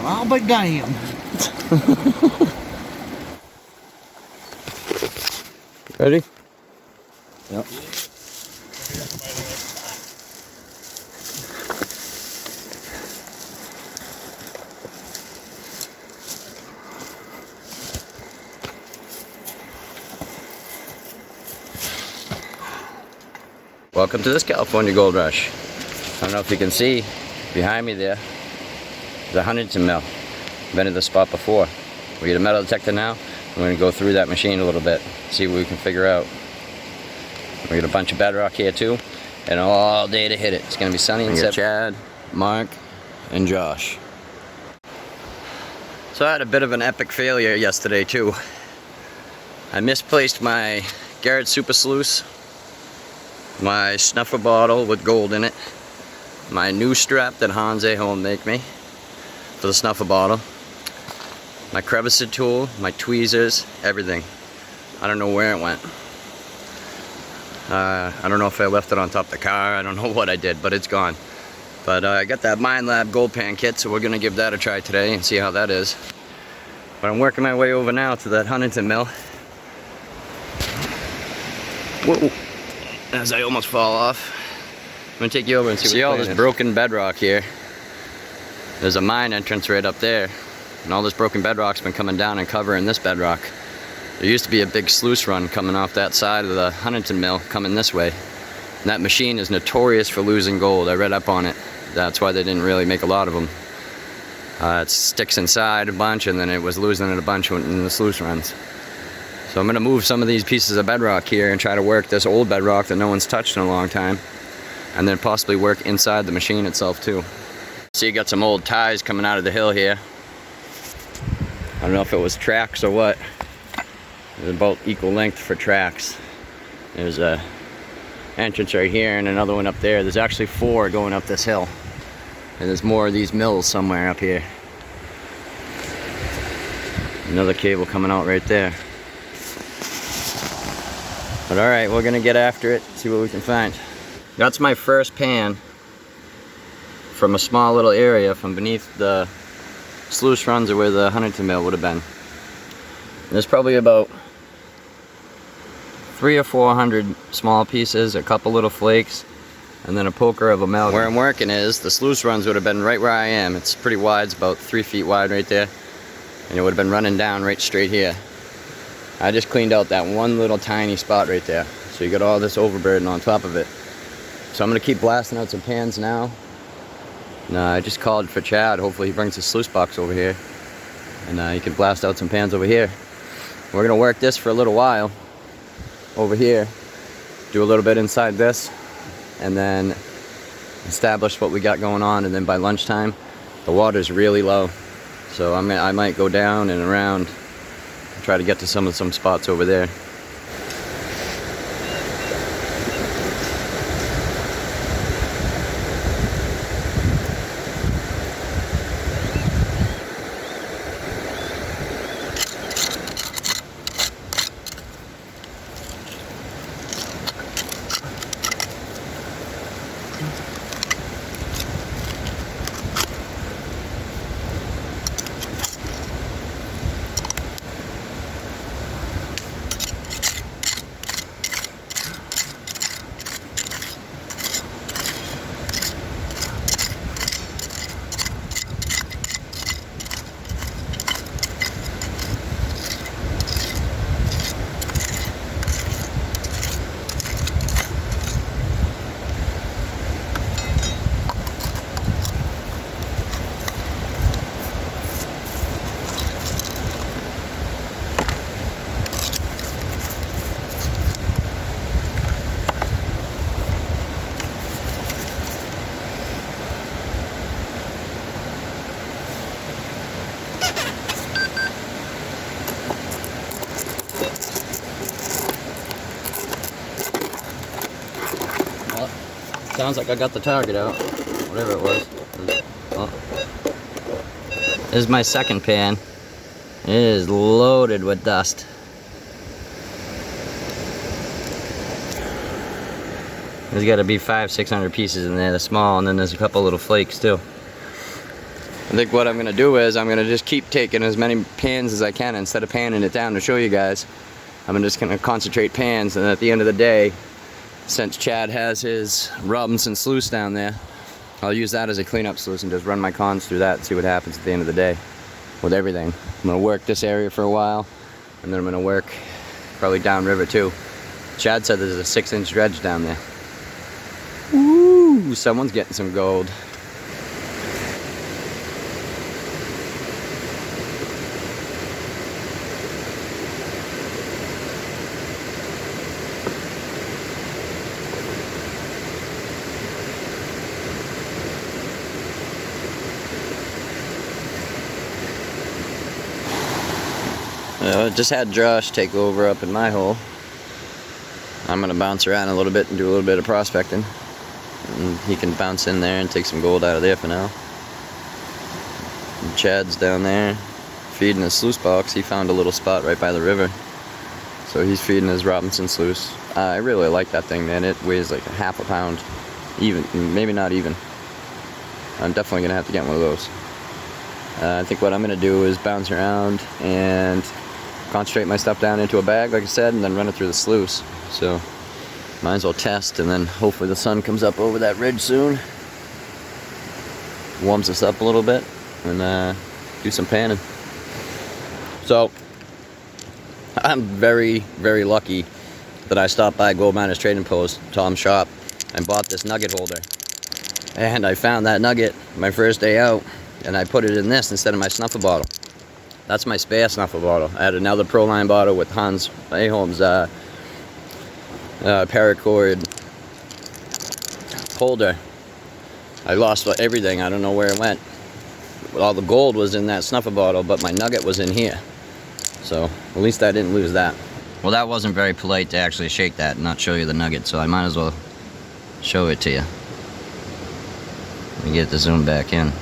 I'll be damned. Ready? Yep. Welcome to this California gold rush. I don't know if you can see behind me there, the Huntington mill. Been to this spot before. We get a metal detector now. We're going to go through that machine a little bit, see what we can figure out. We got a bunch of bedrock here too, and all day to hit it. It's going to be sunny and set. Chad, Mark, and Josh. So I had a bit of an epic failure yesterday too. I misplaced my Garrett Super Sluice, my snuffer bottle with gold in it, my new strap that Hans Ahon make me for the snuffer bottle, my crevicer tool, my tweezers, everything. I don't know where it went. I don't know if I left it on top of the car. I don't know what I did, but it's gone. But I got that Mind Lab gold pan kit, so we're gonna give that a try today and see how that is. But I'm working my way over now to that Huntington mill. Whoa! As I almost fall off. I'm gonna take you over and see all this broken bedrock here. There's a mine entrance right up there, and all this broken bedrock's been coming down and covering this bedrock. There used to be a big sluice run coming off that side of the Huntington mill coming this way. And that machine is notorious for losing gold. I read up on it. That's why they didn't really make a lot of them. It sticks inside a bunch, and then it was losing it a bunch in the sluice runs. So I'm gonna move some of these pieces of bedrock here and try to work this old bedrock that no one's touched in a long time, and then possibly work inside the machine itself too. So you got some old ties coming out of the hill here. I don't know if it was tracks or what. They're about equal length for tracks. There's a entrance right here and another one up there. There's actually 4 going up this hill. And there's more of these mills somewhere up here. Another cable coming out right there. But alright, we're gonna get after it, see what we can find. That's my first pan from a small little area from beneath the sluice runs or where the Huntington mill would have been. There's probably about 300 or 400 small pieces, a couple little flakes, and then a poker of amalgam. Where I'm working is, the sluice runs would have been right where I am. It's pretty wide, it's about 3 feet wide right there. And it would have been running down right straight here. I just cleaned out that one little tiny spot right there. So you got all this overburden on top of it. So I'm gonna keep blasting out some pans now. And I just called for Chad. Hopefully he brings his sluice box over here. And he can blast out some pans over here. We're gonna work this for a little while over here. Do a little bit inside this. And then establish what we got going on. And then by lunchtime, the water's really low. So I might go down and around. Try to get to some spots over there. Sounds like I got the target out, whatever it was. Oh. This is my second pan. It is loaded with dust. There's got to be 500-600 pieces in there. They're small, and then there's a couple little flakes too. I think what I'm going to do is I'm going to just keep taking as many pans as I can instead of panning it down to show you guys. I'm just going to concentrate pans, and at the end of the day, since Chad has his Robinson sluice down there, I'll use that as a cleanup sluice and just run my cons through that and see what happens at the end of the day with everything. I'm going to work this area for a while, and then I'm going to work probably downriver too. Chad said there's a 6-inch dredge down there. Ooh, someone's getting some gold. Just had Josh take over up in my hole. I'm gonna bounce around a little bit and do a little bit of prospecting, and he can bounce in there and take some gold out of there for now. And Chad's down there feeding his sluice box. He found a little spot right by the river, so he's feeding his Robinson sluice. I really like that thing, man. It weighs like ½ a pound, even, maybe not even. I'm definitely gonna have to get one of those. I think what I'm gonna do is bounce around and concentrate my stuff down into a bag, like I said, and then run it through the sluice. So might as well test, and then hopefully the sun comes up over that ridge soon, warms us up a little bit, and do some panning. So I'm very, very lucky that I stopped by Gold Miners Trading Post, Tom's shop, and bought this nugget holder. And I found that nugget my first day out, and I put it in this instead of my snuffer bottle. That's my spare snuffer bottle. I had another Proline bottle with Hans Ahom's paracord holder. I lost everything. I don't know where it went. All the gold was in that snuffer bottle, but my nugget was in here. So at least I didn't lose that. Well, that wasn't very polite to actually shake that and not show you the nugget, so I might as well show it to you. Let me get the zoom back in.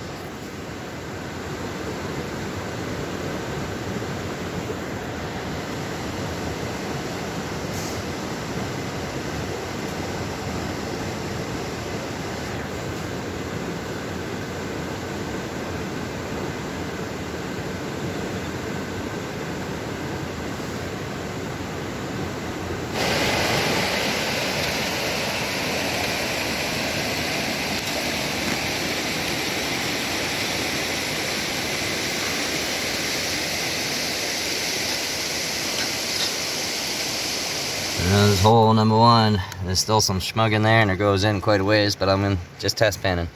This is hole number 1. There's still some schmug in there, and it goes in quite a ways, but I'm in just test panning.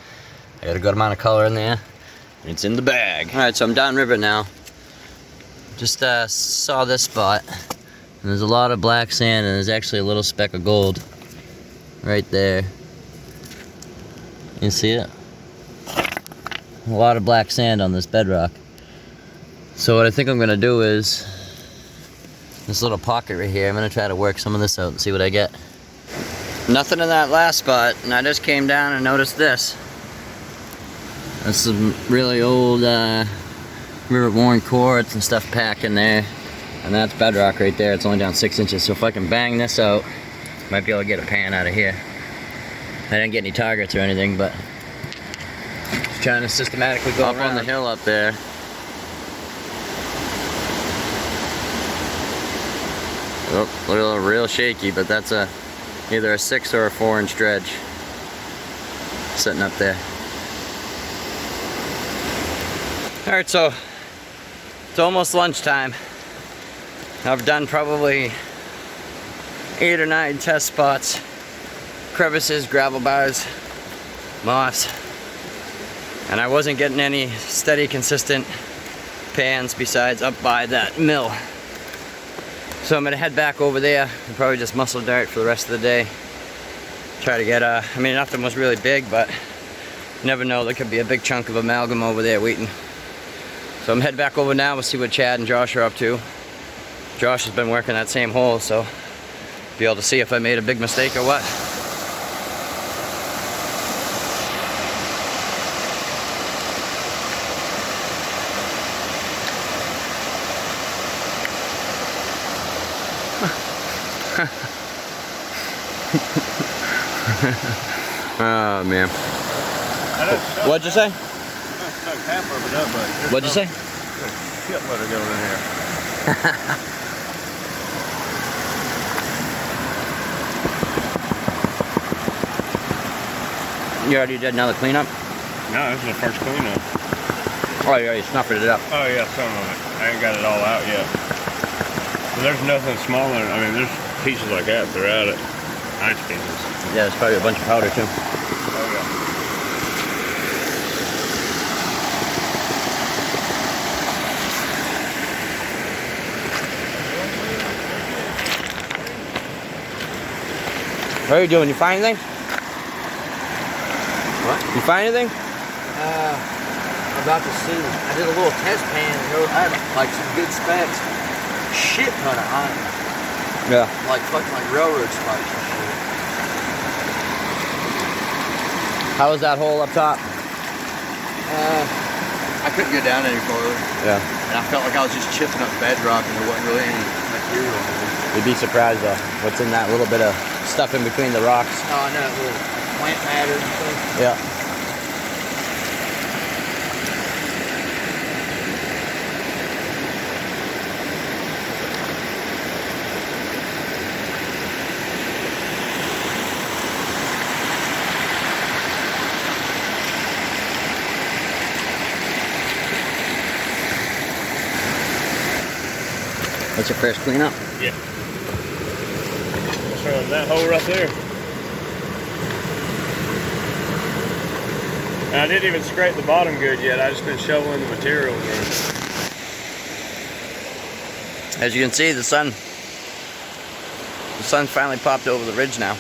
I got a good amount of color in there. It's in the bag. Alright, so I'm downriver now. Just saw this spot. And there's a lot of black sand, and there's actually a little speck of gold right there. You see it? A lot of black sand on this bedrock. So what I think I'm going to do is this little pocket right here, I'm going to try to work some of this out and see what I get. Nothing in that last spot, and I just came down and noticed this. That's some really old river worn quartz and stuff packed in there. And that's bedrock right there. It's only down 6 inches, so if I can bang this out, might be able to get a pan out of here. I didn't get any targets or anything, but just trying to systematically go up around. On the hill up there. Oh, look a little real shaky, but that's either a 6 or a 4-inch dredge sitting up there. Alright, so it's almost lunchtime. I've done probably 8 or 9 test spots, crevices, gravel bars, moss, and I wasn't getting any steady, consistent pans besides up by that mill. So I'm gonna head back over there and probably just muscle dart for the rest of the day. Try to get I mean, nothing was really big, but you never know, there could be a big chunk of amalgam over there waiting. So I'm heading back over now. We'll see what Chad and Josh are up to. Josh has been working that same hole, so be able to see if I made a big mistake or what. Oh man. What'd you say? half of it up, but what'd you say? There's a shitload of going in here. You already did another cleanup? No, this is the first cleanup. Oh, you already snuffed it up. Oh yeah, some of it. I ain't got it all out yet. But there's nothing smaller. I mean, there's pieces like that throughout it. Nice pieces. Yeah, there's probably a bunch of powder too. Oh yeah. What are you doing? You find anything? What? You find anything? I'm about to see. I did a little test pan. I had like some good specs. Shit ton of iron. Yeah. Like fucking like railroad spikes and shit. How was that hole up top? I couldn't go down any further. Yeah. And I felt like I was just chipping up bedrock and there wasn't really any material in it. You'd be surprised though. What's in that little bit of stuff in between the rocks? Oh, I know, little plant matter and stuff. Yeah. What's your first cleanup? Yeah. Just from that hole right there. And I didn't even scrape the bottom good yet. I just been shoveling the material in. As you can see, the sun finally popped over the ridge now.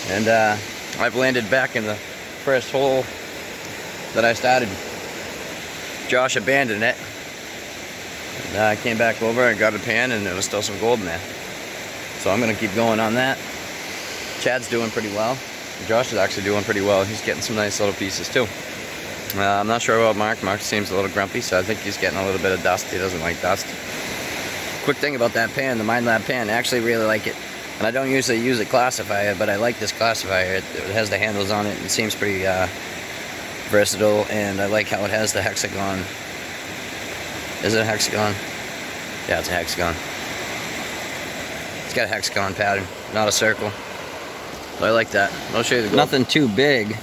And I've landed back in the first hole that I started. Josh abandoned it. And I came back over and got a pan and there was still some gold in there. So I'm gonna keep going on that. Chad's doing pretty well. Josh is actually doing pretty well. He's getting some nice little pieces too. I'm not sure about Mark. Mark seems a little grumpy, so I think he's getting a little bit of dust. He doesn't like dust. Quick thing about that pan, the MindLab pan, I actually really like it. And I don't usually use a classifier, but I like this classifier. It has the handles on it and it seems pretty versatile, and I like how it has the hexagon. Is it a hexagon? Yeah, it's a hexagon. It's got a hexagon pattern, not a circle. So I like that. I'll show you the gold. Nothing too big,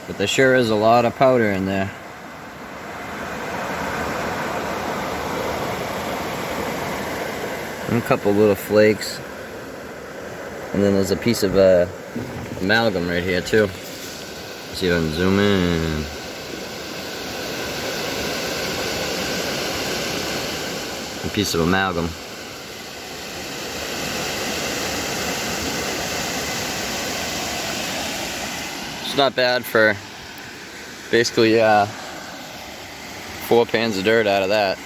but there sure is a lot of powder in there. And a couple little flakes. And then there's a piece of amalgam right here too. See if I can zoom in. A piece of amalgam. It's not bad for basically 4 pans of dirt out of that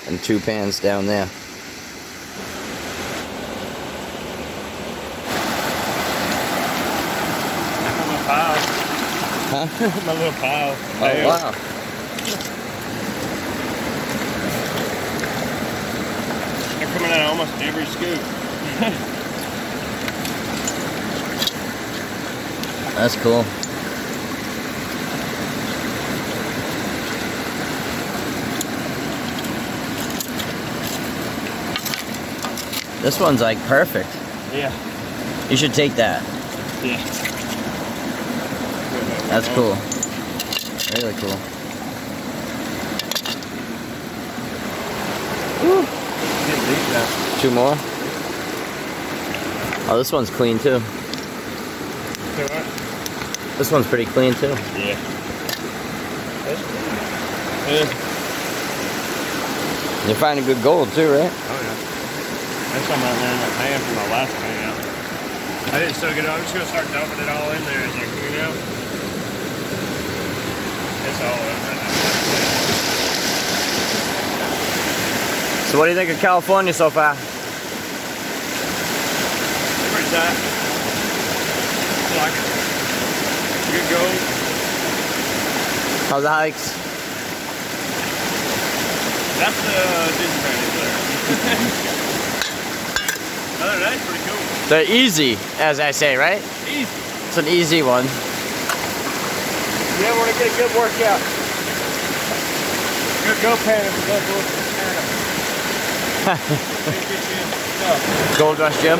and 2 pans down there. Huh? My little pile. Oh, wow. They're coming out of almost every scoop. That's cool. This one's like perfect. Yeah. You should take that. Yeah. That's cool. Really cool. Woo. 2 more. Oh, this one's clean too. This one's pretty clean too. Yeah. That's cool. Yeah. You're finding good gold too, right? Oh yeah. That's something out there in that pan from my last pan out. I didn't soak it up. I'm just gonna start dumping it all in there as you clean out. It's all in there. So what do you think of California so far? Pretty tight. I like it. Good gold. How's the hikes? That's the Disney panties there. Other than that, it's pretty cool. They're easy, as I say, right? Easy. It's an easy one. Yeah, I want to get a good workout. Go pan and go Gold Rush Gym.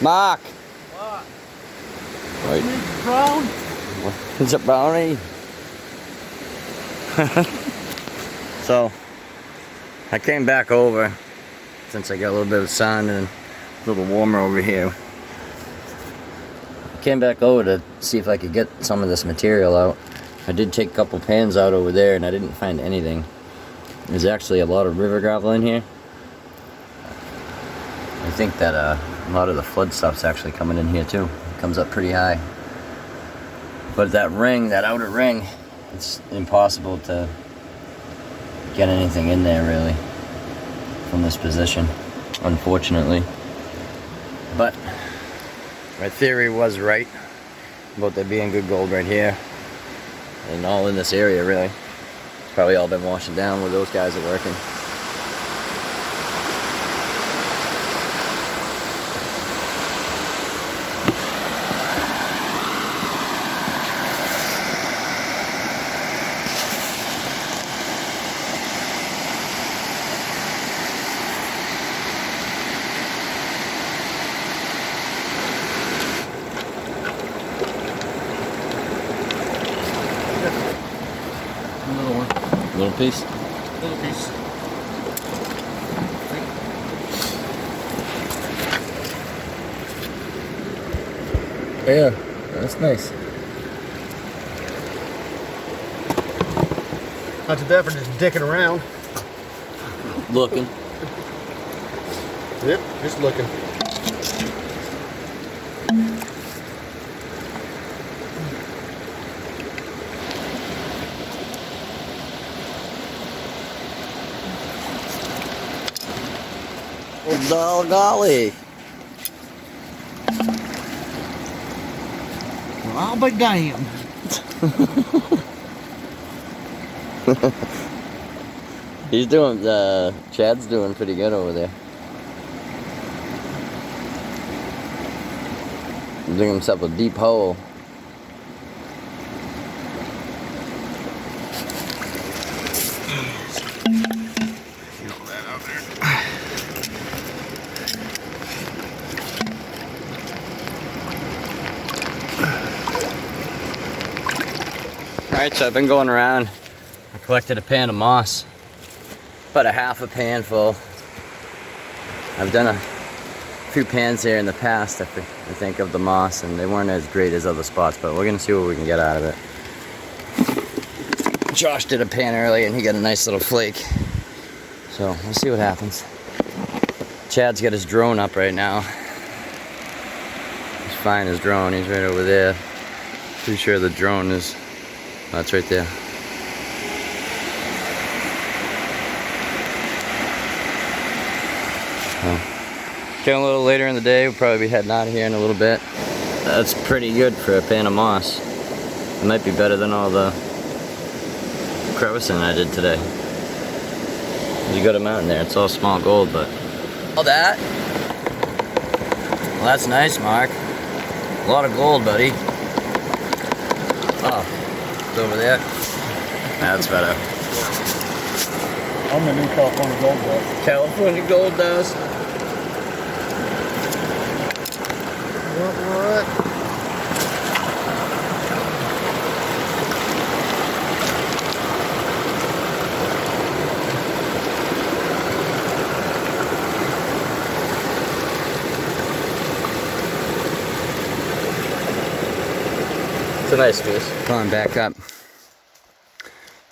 Mark! What? Wait. Brown? It's a brownie. So, I came back over since I got a little bit of sun and a little warmer over here. Came back over to see if I could get some of this material out. I did take a couple pans out over there and I didn't find anything. There's actually a lot of river gravel in here. I think that a lot of the flood stuff's actually coming in here too. It comes up pretty high. But that ring, that outer ring, it's impossible to get anything in there really from this position, unfortunately. But my theory was right about there being good gold right here and all in this area really. It's probably all been washing down where those guys are working. Another one. Little piece. Little piece. Yeah, that's nice. Not too bad for just dicking around. Looking. Yep, just looking. Oh, golly. Well, I'll be damned. He's doing, Chad's doing pretty good over there. He's digging himself a deep hole. Alright, so I've been going around. I collected a pan of moss. About a half a pan full. I've done a few pans here in the past, I think, of the moss, and they weren't as great as other spots, but we're gonna see what we can get out of it. Josh did a pan earlier and he got a nice little flake. So we'll see what happens. Chad's got his drone up right now. He's flying his drone, he's right over there. Pretty sure the drone is, that's right there. Getting a little later in the day, we'll probably be heading out of here in a little bit. That's pretty good for a pan of moss. It might be better than all the crevicing I did today. There's a good amount in there. It's all small gold, but all that. Well, that's nice, Mark. A lot of gold, buddy. Oh, it's over there. That's better. I'm the new California gold dust. California gold dust. What? It's a nice piece. Coming back up.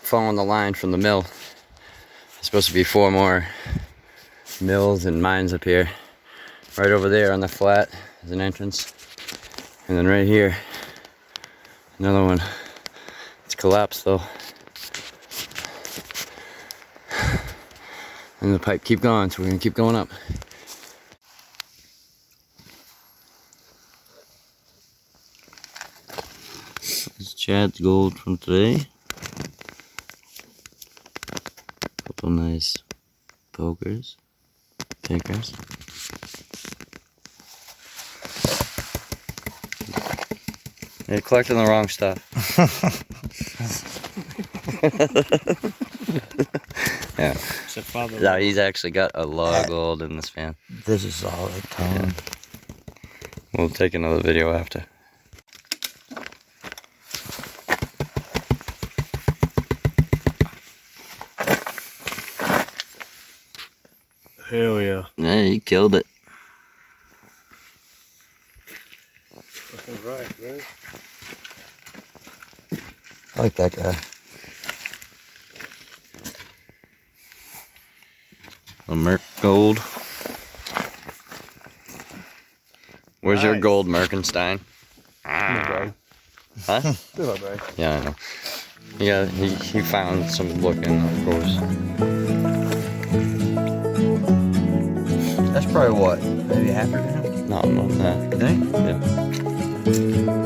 Following the line from the mill. There's supposed to be 4 more mills and mines up here. Right over there on the flat is an entrance. And then right here, another one. It's collapsed though. And the pipe keep going, so we're gonna keep going up. This is Chad's gold from today. Couple nice pokers, pickers. You're collecting the wrong stuff. Yeah. No, he's actually got a lot of gold in this fan. This is all a ton. Yeah. We'll take another video after. Hell yeah. Yeah, he killed it. That's right, right? I like that guy. A Merc gold. Where's your gold, Merkenstein? Huh? Yeah, I know. Yeah, he found some looking, of course. That's probably what? Maybe half a gram? No, not that. You think? Yeah.